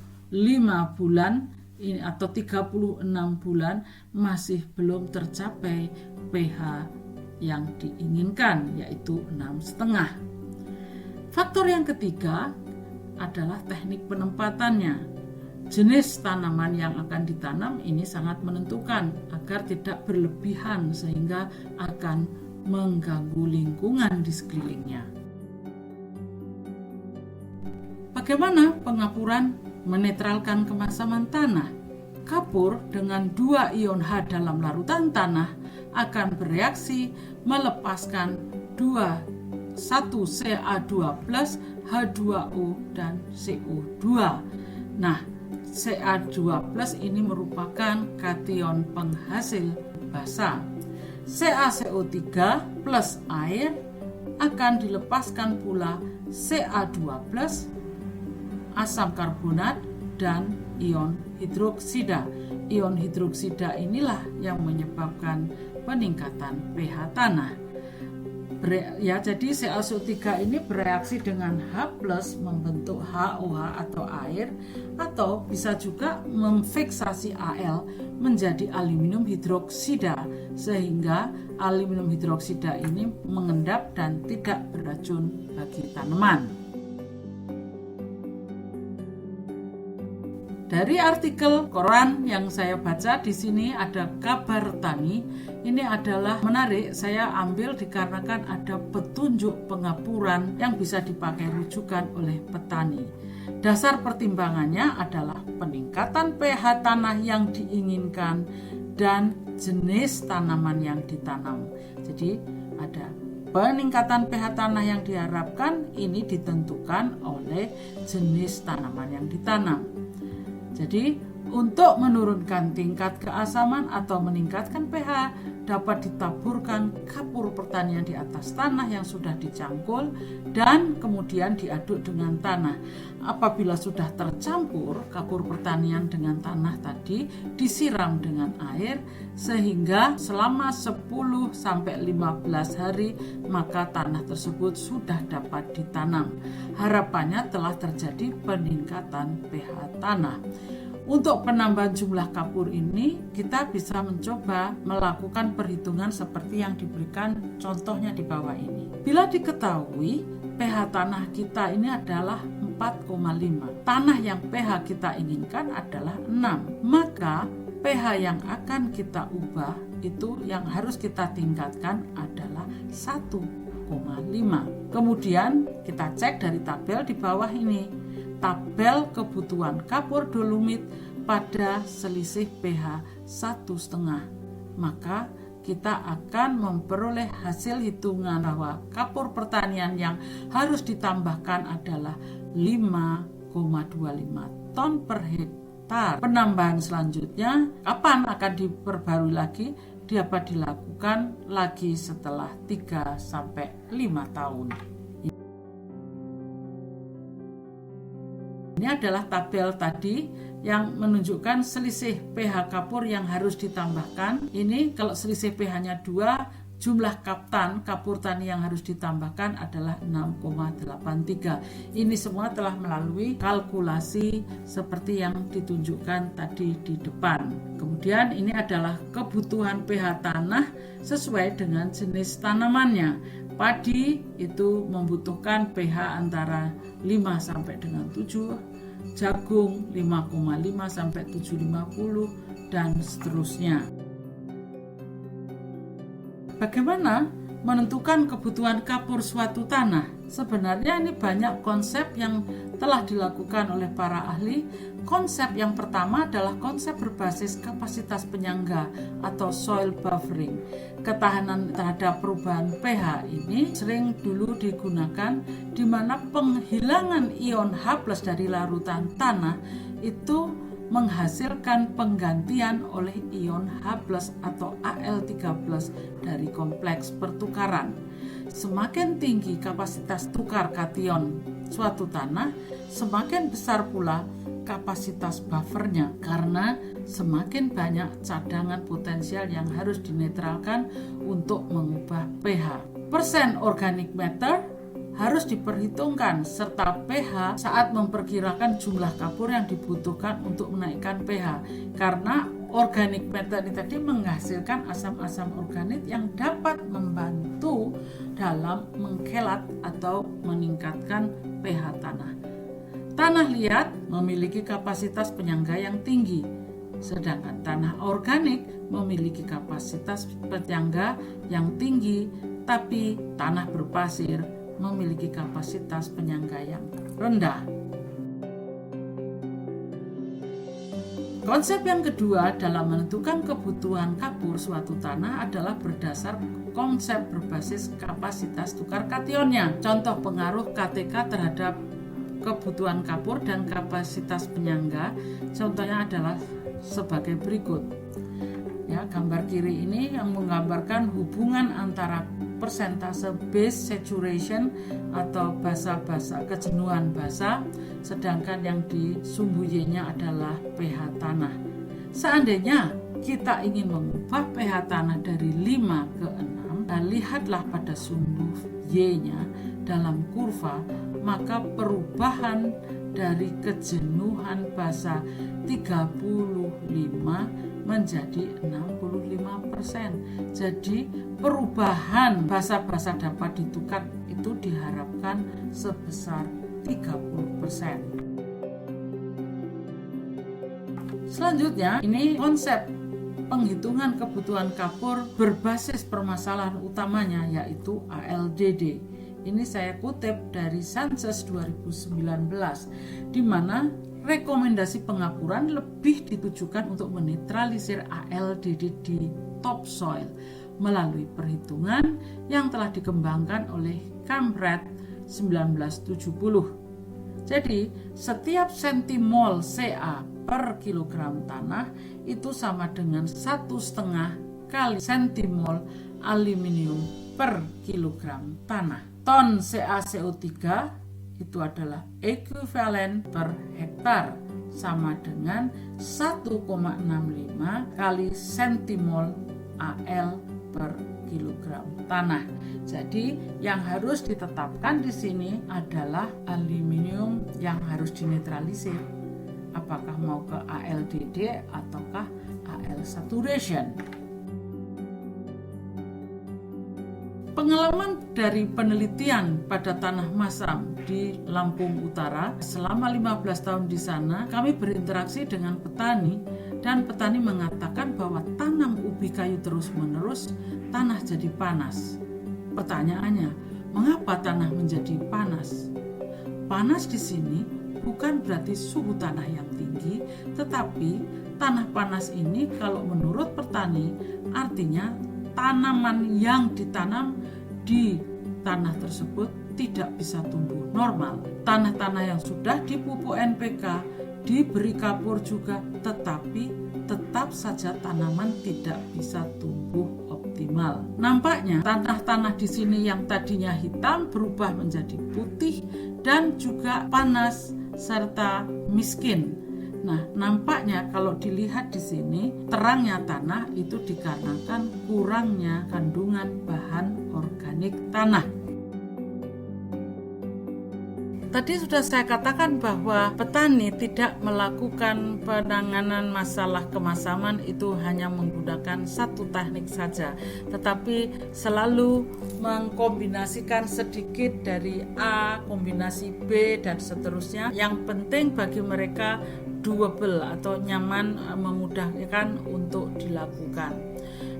bulan atau 36 bulan masih belum tercapai pH yang diinginkan, yaitu 6,5. Faktor yang ketiga adalah teknik penempatannya. Jenis tanaman yang akan ditanam ini sangat menentukan agar tidak berlebihan sehingga akan mengganggu lingkungan di sekelilingnya. Bagaimana pengapuran menetralkan kemasaman tanah? Kapur dengan 2 ion H dalam larutan tanah akan bereaksi melepaskan 1 Ca2+, H2O, dan CO2. Nah, Ca2+ ini merupakan kation penghasil basa. CaCO3 plus air akan dilepaskan pula Ca2+, asam karbonat, dan ion hidroksida. Ion hidroksida inilah yang menyebabkan peningkatan pH tanah. Jadi CaCO3 ini bereaksi dengan H+ membentuk HOH atau air, atau bisa juga memfiksasi Al menjadi aluminium hidroksida sehingga aluminium hidroksida ini mengendap dan tidak beracun bagi tanaman. Dari artikel koran yang saya baca di sini ada kabar tani. Ini adalah menarik, saya ambil dikarenakan ada petunjuk pengapuran yang bisa dipakai rujukan oleh petani. Dasar pertimbangannya adalah peningkatan pH tanah yang diinginkan dan jenis tanaman yang ditanam. Jadi ada peningkatan pH tanah yang diharapkan, ini ditentukan oleh jenis tanaman yang ditanam. Jadi, untuk menurunkan tingkat keasaman atau meningkatkan pH, dapat ditaburkan kapur pertanian di atas tanah yang sudah dicangkul dan kemudian diaduk dengan tanah. Apabila sudah tercampur kapur pertanian dengan tanah tadi, disiram dengan air sehingga selama 10-15 hari maka tanah tersebut sudah dapat ditanam. Harapannya telah terjadi peningkatan pH tanah. Untuk penambahan jumlah kapur ini, kita bisa mencoba melakukan perhitungan seperti yang diberikan contohnya di bawah ini. Bila diketahui pH tanah kita ini adalah 4,5, tanah yang pH kita inginkan adalah 6, maka pH yang akan kita ubah itu yang harus kita tingkatkan adalah 1,5. Kemudian kita cek dari tabel di bawah ini, tabel kebutuhan kapur dolomit pada selisih pH 1,5, maka kita akan memperoleh hasil hitungan bahwa kapur pertanian yang harus ditambahkan adalah 5,25 ton per hektar. Penambahan selanjutnya kapan akan diperbarui lagi? Dapat dilakukan lagi setelah 3-5 tahun. Ini adalah tabel tadi yang menunjukkan selisih pH kapur yang harus ditambahkan. Ini kalau selisih pH-nya 2, jumlah kapur tani yang harus ditambahkan adalah 6,83. Ini semua telah melalui kalkulasi seperti yang ditunjukkan tadi di depan. Kemudian ini adalah kebutuhan pH tanah sesuai dengan jenis tanamannya. Padi itu membutuhkan pH antara 5 sampai dengan 7, jagung 5,5 sampai 750 dan seterusnya. Bagaimana menentukan kebutuhan kapur suatu tanah. Sebenarnya ini banyak konsep yang telah dilakukan oleh para ahli. Konsep yang pertama adalah konsep berbasis kapasitas penyangga atau soil buffering. Ketahanan terhadap perubahan pH ini sering dulu digunakan di mana penghilangan ion H+ dari larutan tanah itu menghasilkan penggantian oleh ion H+ atau Al3+ dari kompleks pertukaran. Semakin tinggi kapasitas tukar kation suatu tanah, semakin besar pula kapasitas buffernya, karena semakin banyak cadangan potensial yang harus dinetralkan untuk mengubah pH. Persen organic matter harus diperhitungkan serta pH saat memperkirakan jumlah kapur yang dibutuhkan untuk menaikkan pH, karena organic matter ini tadi menghasilkan asam-asam organik yang dapat membantu dalam mengkelat atau meningkatkan pH tanah. Tanah liat memiliki kapasitas penyangga yang tinggi, sedangkan tanah organik memiliki kapasitas penyangga yang tinggi, tapi tanah berpasir memiliki kapasitas penyangga yang rendah. Konsep yang kedua dalam menentukan kebutuhan kapur suatu tanah adalah berdasar konsep berbasis kapasitas tukar kationnya. Contoh pengaruh KTK terhadap kebutuhan kapur dan kapasitas penyangga contohnya adalah sebagai berikut. Ya, gambar kiri ini yang menggambarkan hubungan antara persentase base saturation atau basa kejenuhan basa, sedangkan yang di sumbu Y-nya adalah pH tanah. Seandainya kita ingin mengubah pH tanah dari 5 ke 6, lihatlah pada sumbu Y-nya dalam kurva, maka perubahan dari kejenuhan basa 35 menjadi 65%. Jadi perubahan basa-basa dapat ditukar itu diharapkan sebesar 30%. Selanjutnya, ini konsep penghitungan kebutuhan kapur berbasis permasalahan utamanya yaitu ALDD. Ini saya kutip dari Sanchez 2019, di mana rekomendasi pengapuran lebih ditujukan untuk menetralisir ALDD di topsoil melalui perhitungan yang telah dikembangkan oleh Cambrad 1970. Jadi, setiap sentimol Ca per kilogram tanah itu sama dengan 1,5 kali sentimol aluminium per kilogram tanah. Ton CaCO3 itu adalah ekuivalen per hektar sama dengan 1,65 kali sentimol Al per kilogram tanah. Jadi yang harus ditetapkan di sini adalah aluminium yang harus dinetralisir. Apakah mau ke ALDD ataukah AL saturation? Pengalaman dari penelitian pada tanah masam di Lampung Utara, selama 15 tahun di sana, kami berinteraksi dengan petani dan petani mengatakan bahwa tanam ubi kayu terus-menerus, tanah jadi panas. Pertanyaannya, mengapa tanah menjadi panas? Panas di sini bukan berarti suhu tanah yang tinggi, tetapi tanah panas ini kalau menurut petani artinya tanaman yang ditanam di tanah tersebut tidak bisa tumbuh normal. Tanah-tanah yang sudah dipupuk NPK, diberi kapur juga, tetapi tetap saja tanaman tidak bisa tumbuh optimal. Nampaknya tanah-tanah di sini yang tadinya hitam berubah menjadi putih dan juga panas serta miskin. Nah, nampaknya kalau dilihat di sini, terangnya tanah itu dikarenakan kurangnya kandungan bahan organik tanah. Tadi sudah saya katakan bahwa petani tidak melakukan penanganan masalah kemasaman itu hanya menggunakan satu teknik saja, tetapi selalu mengkombinasikan sedikit dari A, kombinasi B, dan seterusnya. Yang penting bagi mereka doable atau nyaman, memudahkan untuk dilakukan.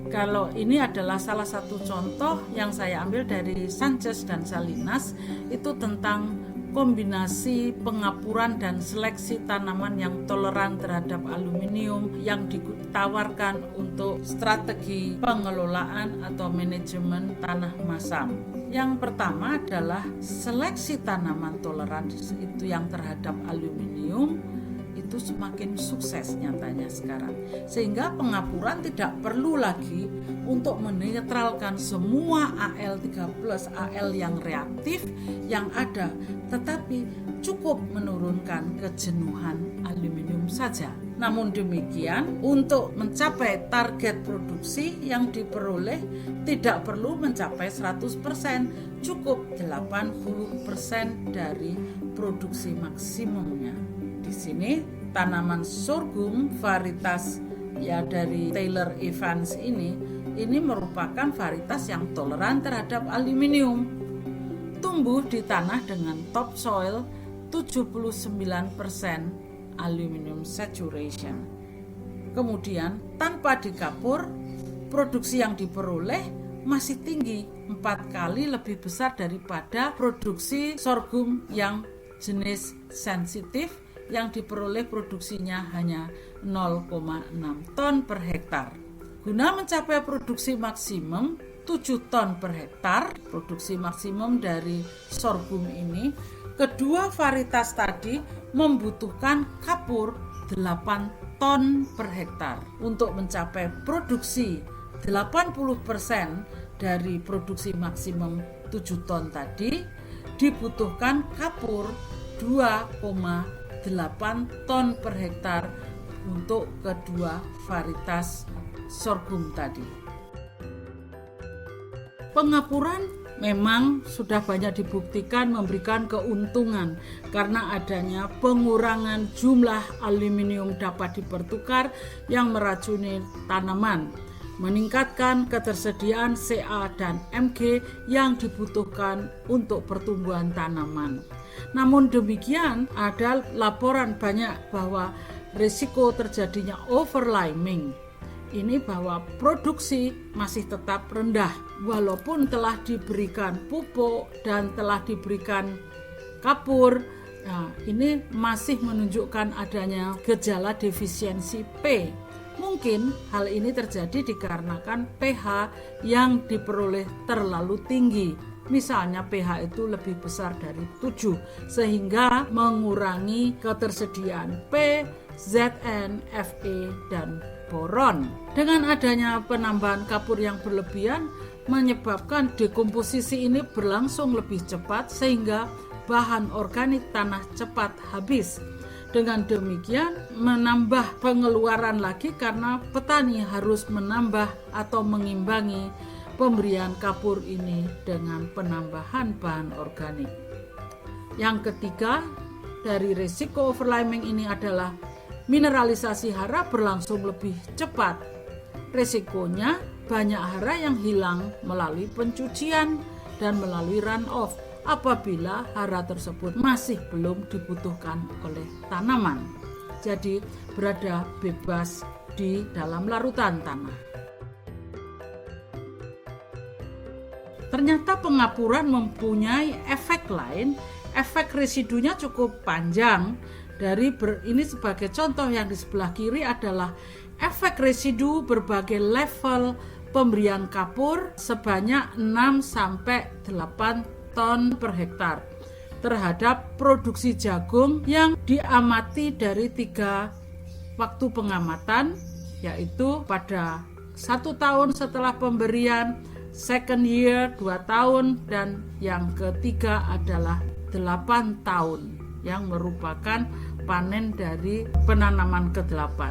Kalau ini adalah salah satu contoh yang saya ambil dari Sanchez dan Salinas, itu tentang kombinasi pengapuran dan seleksi tanaman yang toleran terhadap aluminium yang ditawarkan untuk strategi pengelolaan atau manajemen tanah masam. Yang pertama adalah seleksi tanaman toleran itu yang terhadap aluminium itu semakin sukses nyatanya sekarang, sehingga pengapuran tidak perlu lagi untuk menetralkan semua Al3+, Al yang reaktif yang ada, tetapi cukup menurunkan kejenuhan aluminium saja. Namun demikian, untuk mencapai target produksi yang diperoleh tidak perlu mencapai 100%, cukup 80% dari produksi maksimumnya. Di sini tanaman sorghum varietas dari Taylor Evans ini merupakan varietas yang toleran terhadap aluminium. Tumbuh di tanah dengan topsoil 79% aluminium saturation. Kemudian tanpa dikapur, produksi yang diperoleh masih tinggi, 4 kali lebih besar daripada produksi sorghum yang jenis sensitif yang diperoleh produksinya hanya 0,6 ton per hektar. Guna mencapai produksi maksimum 7 ton per hektar, produksi maksimum dari sorghum ini, kedua varietas tadi membutuhkan kapur 8 ton per hektar. Untuk mencapai produksi 80% dari produksi maksimum 7 ton tadi, dibutuhkan kapur 2,8 ton per hektar untuk kedua varietas sorghum tadi. Pengapuran memang sudah banyak dibuktikan memberikan keuntungan karena adanya pengurangan jumlah aluminium dapat dipertukar yang meracuni tanaman, meningkatkan ketersediaan Ca dan Mg yang dibutuhkan untuk pertumbuhan tanaman. Namun demikian, ada laporan banyak bahwa risiko terjadinya overliming ini bahwa produksi masih tetap rendah walaupun telah diberikan pupuk dan telah diberikan kapur. Nah, ini masih menunjukkan adanya gejala defisiensi P. Mungkin hal ini terjadi dikarenakan pH yang diperoleh terlalu tinggi. Misalnya pH itu lebih besar dari 7 sehingga mengurangi ketersediaan P, Zn, Fe, dan boron. Dengan adanya penambahan kapur yang berlebihan menyebabkan dekomposisi ini berlangsung lebih cepat sehingga bahan organik tanah cepat habis. Dengan demikian menambah pengeluaran lagi karena petani harus menambah atau mengimbangi pemberian kapur ini dengan penambahan bahan organik. Yang ketiga dari risiko overliming ini adalah mineralisasi hara berlangsung lebih cepat. Risikonya banyak hara yang hilang melalui pencucian dan melalui runoff apabila hara tersebut masih belum dibutuhkan oleh tanaman. Jadi berada bebas di dalam larutan tanah. Ternyata pengapuran mempunyai efek lain, efek residunya cukup panjang. Ini sebagai contoh yang di sebelah kiri adalah efek residu berbagai level pemberian kapur sebanyak 6-8 ton per hektar terhadap produksi jagung yang diamati dari 3 waktu pengamatan, yaitu pada 1 tahun setelah pemberian, second year 2 tahun, dan yang ketiga adalah 8 tahun yang merupakan panen dari penanaman ke-8.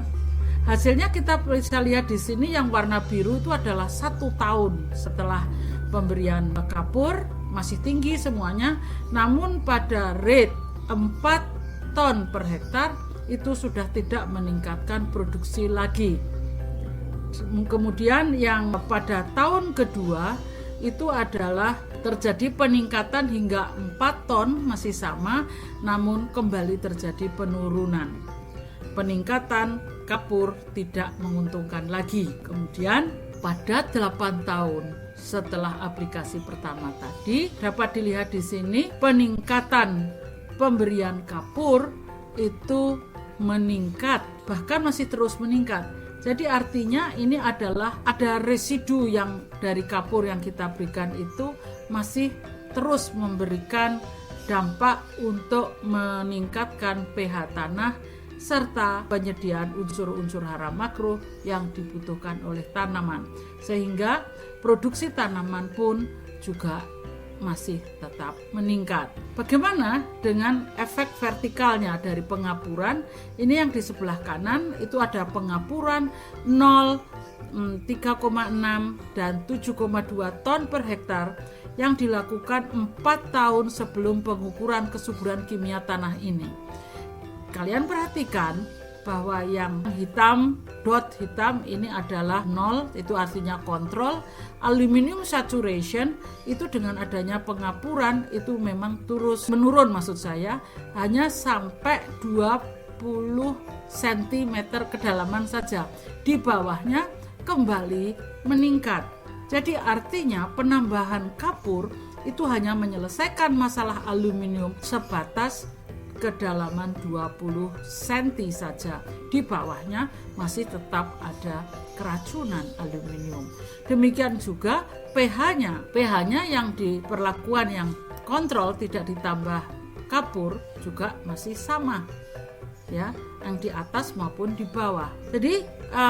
Hasilnya kita bisa lihat di sini yang warna biru itu adalah 1 tahun setelah pemberian kapur, masih tinggi semuanya, namun pada rate 4 ton per hektar itu sudah tidak meningkatkan produksi lagi. Kemudian yang pada tahun kedua itu adalah terjadi peningkatan hingga 4 ton masih sama, namun kembali terjadi penurunan. Peningkatan kapur tidak menguntungkan lagi. Kemudian pada 8 tahun setelah aplikasi pertama tadi. Dapat dilihat di sini peningkatan pemberian kapur itu meningkat, bahkan masih terus meningkat. Jadi artinya ini adalah ada residu yang dari kapur yang kita berikan itu masih terus memberikan dampak untuk meningkatkan pH tanah serta penyediaan unsur-unsur hara makro yang dibutuhkan oleh tanaman, sehingga produksi tanaman pun juga masih tetap meningkat. Bagaimana dengan efek vertikalnya dari pengapuran? Ini yang di sebelah kanan itu ada pengapuran 0, 3,6 dan 7,2 ton per hektar yang dilakukan 4 tahun sebelum pengukuran kesuburan kimia tanah ini. Kalian perhatikan bahwa yang hitam, dot hitam ini adalah 0, itu artinya kontrol. Aluminium saturation itu dengan adanya pengapuran itu memang terus menurun, maksud saya hanya sampai 20 cm kedalaman saja. Di bawahnya kembali meningkat. Jadi artinya penambahan kapur itu hanya menyelesaikan masalah aluminium sebatas kedalaman 20 cm saja. Di bawahnya masih tetap ada keracunan aluminium. Demikian juga pH-nya yang di perlakuan yang kontrol tidak ditambah kapur juga masih sama, ya, yang di atas maupun di bawah. Jadi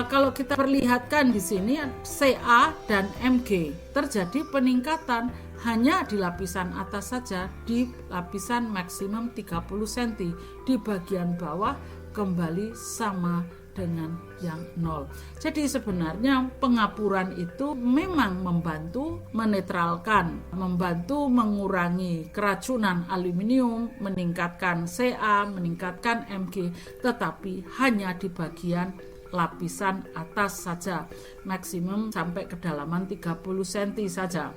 kalau kita perlihatkan di sini Ca dan Mg terjadi peningkatan hanya di lapisan atas saja, di lapisan maksimum 30 cm. Di bagian bawah kembali sama dengan yang 0. Jadi sebenarnya pengapuran itu memang membantu menetralkan, membantu mengurangi keracunan aluminium, meningkatkan Ca, meningkatkan Mg, tetapi hanya di bagian lapisan atas saja, maksimum sampai kedalaman 30 cm saja.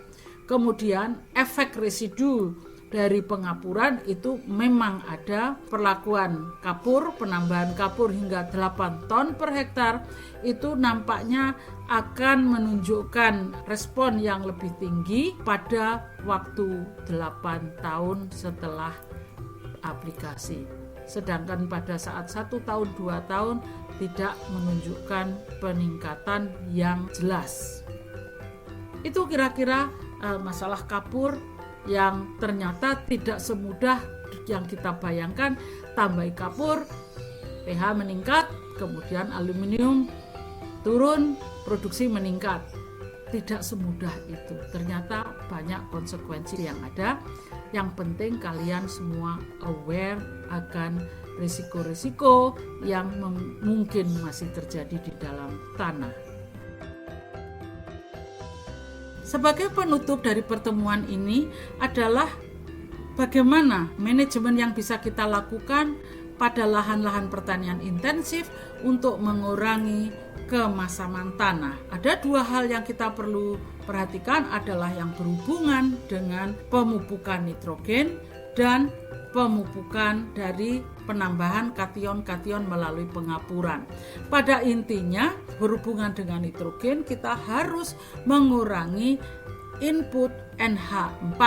Kemudian efek residu dari pengapuran itu memang ada. Perlakuan kapur, penambahan kapur hingga 8 ton per hektar itu nampaknya akan menunjukkan respon yang lebih tinggi pada waktu 8 tahun setelah aplikasi. Sedangkan pada saat 1 tahun, 2 tahun tidak menunjukkan peningkatan yang jelas. Itu kira-kira masalah kapur yang ternyata tidak semudah yang kita bayangkan. Tambahi kapur, pH meningkat, kemudian aluminium turun, produksi meningkat. Tidak semudah itu. Ternyata banyak konsekuensi yang ada. Yang penting kalian semua aware akan risiko-risiko yang mungkin masih terjadi di dalam tanah. Sebagai penutup dari pertemuan ini adalah bagaimana manajemen yang bisa kita lakukan pada lahan-lahan pertanian intensif untuk mengurangi kemasaman tanah. Ada 2 hal yang kita perlu perhatikan adalah yang berhubungan dengan pemupukan nitrogen dan pemupukan dari penambahan kation-kation melalui pengapuran. Pada intinya berhubungan dengan nitrogen kita harus mengurangi input NH4.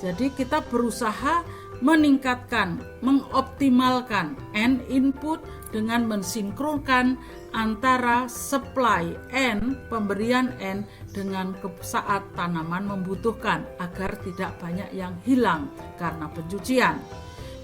Jadi kita berusaha meningkatkan, mengoptimalkan N input dengan mensinkronkan antara supply N, pemberian N dengan saat tanaman membutuhkan agar tidak banyak yang hilang karena pencucian.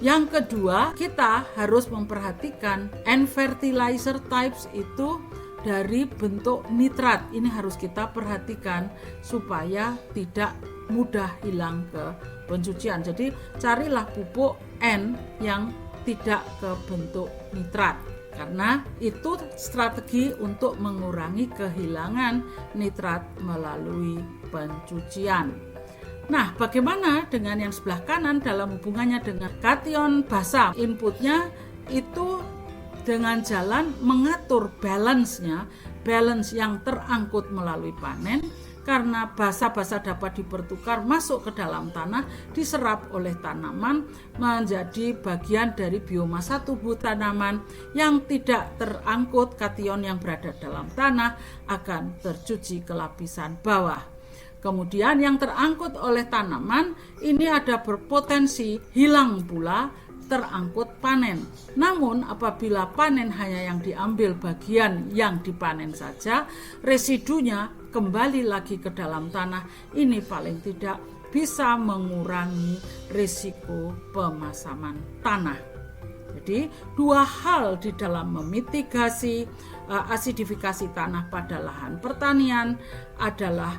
Yang kedua, kita harus memperhatikan N fertilizer types itu dari bentuk nitrat. Ini harus kita perhatikan supaya tidak mudah hilang ke pencucian. Jadi carilah pupuk N yang tidak ke bentuk nitrat, karena itu strategi untuk mengurangi kehilangan nitrat melalui pencucian. Nah, bagaimana dengan yang sebelah kanan dalam hubungannya dengan kation basa? Inputnya itu dengan jalan mengatur balance yang terangkut melalui panen karena basa-basa dapat dipertukar masuk ke dalam tanah, diserap oleh tanaman menjadi bagian dari biomasa tubuh tanaman yang tidak terangkut kation yang berada dalam tanah akan tercuci ke lapisan bawah. Kemudian yang terangkut oleh tanaman ini ada berpotensi hilang pula terangkut panen. Namun apabila panen hanya yang diambil bagian yang dipanen saja, residunya kembali lagi ke dalam tanah, ini paling tidak bisa mengurangi risiko pemasaman tanah. Jadi dua hal di dalam memitigasi asidifikasi tanah pada lahan pertanian adalah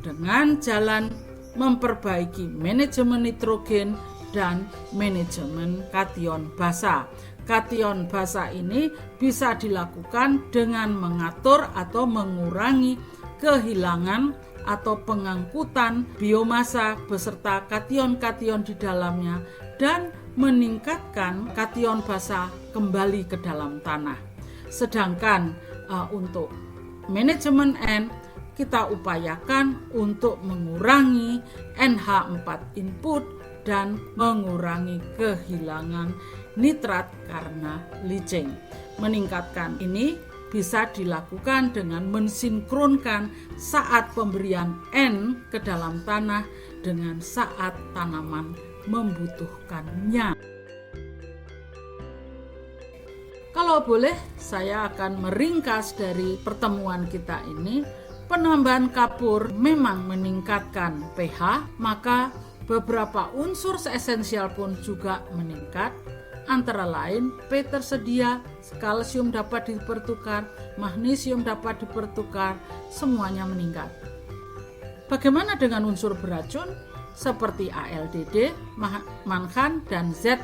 dengan jalan memperbaiki manajemen nitrogen dan manajemen kation basa. Kation basa ini bisa dilakukan dengan mengatur atau mengurangi kehilangan atau pengangkutan biomasa beserta kation-kation di dalamnya dan meningkatkan kation basa kembali ke dalam tanah. Sedangkan untuk manajemen N kita upayakan untuk mengurangi NH4 input dan mengurangi kehilangan nitrat karena leaching. Meningkatkan ini bisa dilakukan dengan mensinkronkan saat pemberian N ke dalam tanah dengan saat tanaman membutuhkannya. Kalau boleh, saya akan meringkas dari pertemuan kita ini. Penambahan kapur memang meningkatkan pH, maka beberapa unsur esensial pun juga meningkat. Antara lain P tersedia, kalsium dapat dipertukar, magnesium dapat dipertukar, semuanya meningkat. Bagaimana dengan unsur beracun seperti ALDD, mangan, dan Zn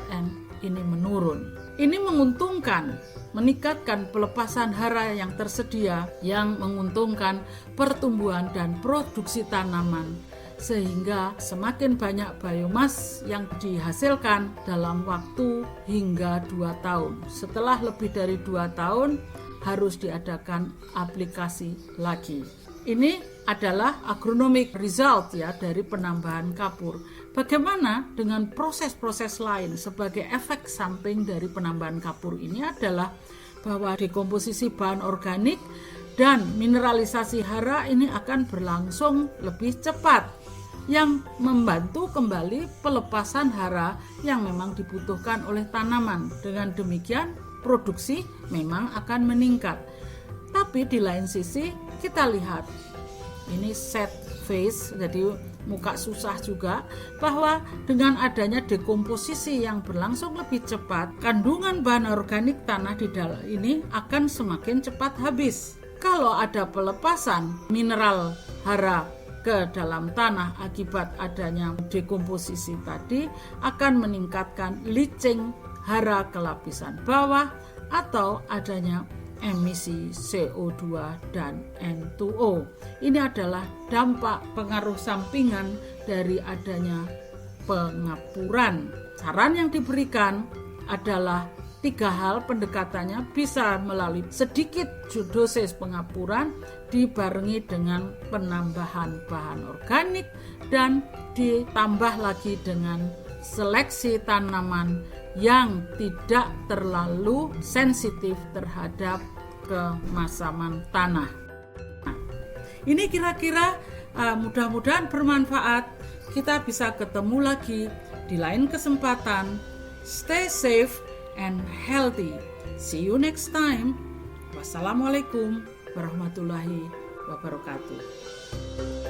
ini menurun. Ini menguntungkan, meningkatkan pelepasan hara yang tersedia yang menguntungkan pertumbuhan dan produksi tanaman, sehingga semakin banyak biomas yang dihasilkan dalam waktu hingga 2 tahun. Setelah lebih dari 2 tahun harus diadakan aplikasi lagi. Ini adalah agronomic result ya dari penambahan kapur. Bagaimana dengan proses-proses lain sebagai efek samping dari penambahan kapur ini adalah bahwa dekomposisi bahan organik dan mineralisasi hara ini akan berlangsung lebih cepat yang membantu kembali pelepasan hara yang memang dibutuhkan oleh tanaman. Dengan demikian produksi memang akan meningkat. Tapi di lain sisi kita lihat ini sad face, jadi muka susah juga, bahwa dengan adanya dekomposisi yang berlangsung lebih cepat, kandungan bahan organik tanah di dalam ini akan semakin cepat habis. Kalau ada pelepasan mineral hara ke dalam tanah akibat adanya dekomposisi tadi, akan meningkatkan leaching hara ke lapisan bawah atau adanya emisi CO2 dan N2O. Ini adalah dampak pengaruh sampingan dari adanya pengapuran. Saran yang diberikan adalah 3 hal pendekatannya, bisa melalui sedikit dosis pengapuran dibarengi dengan penambahan bahan organik dan ditambah lagi dengan seleksi tanaman yang tidak terlalu sensitif terhadap kemasaman tanah. Nah, ini kira-kira mudah-mudahan bermanfaat. Kita bisa ketemu lagi di lain kesempatan. Stay safe and healthy. See you next time. Wassalamualaikum warahmatullahi wabarakatuh.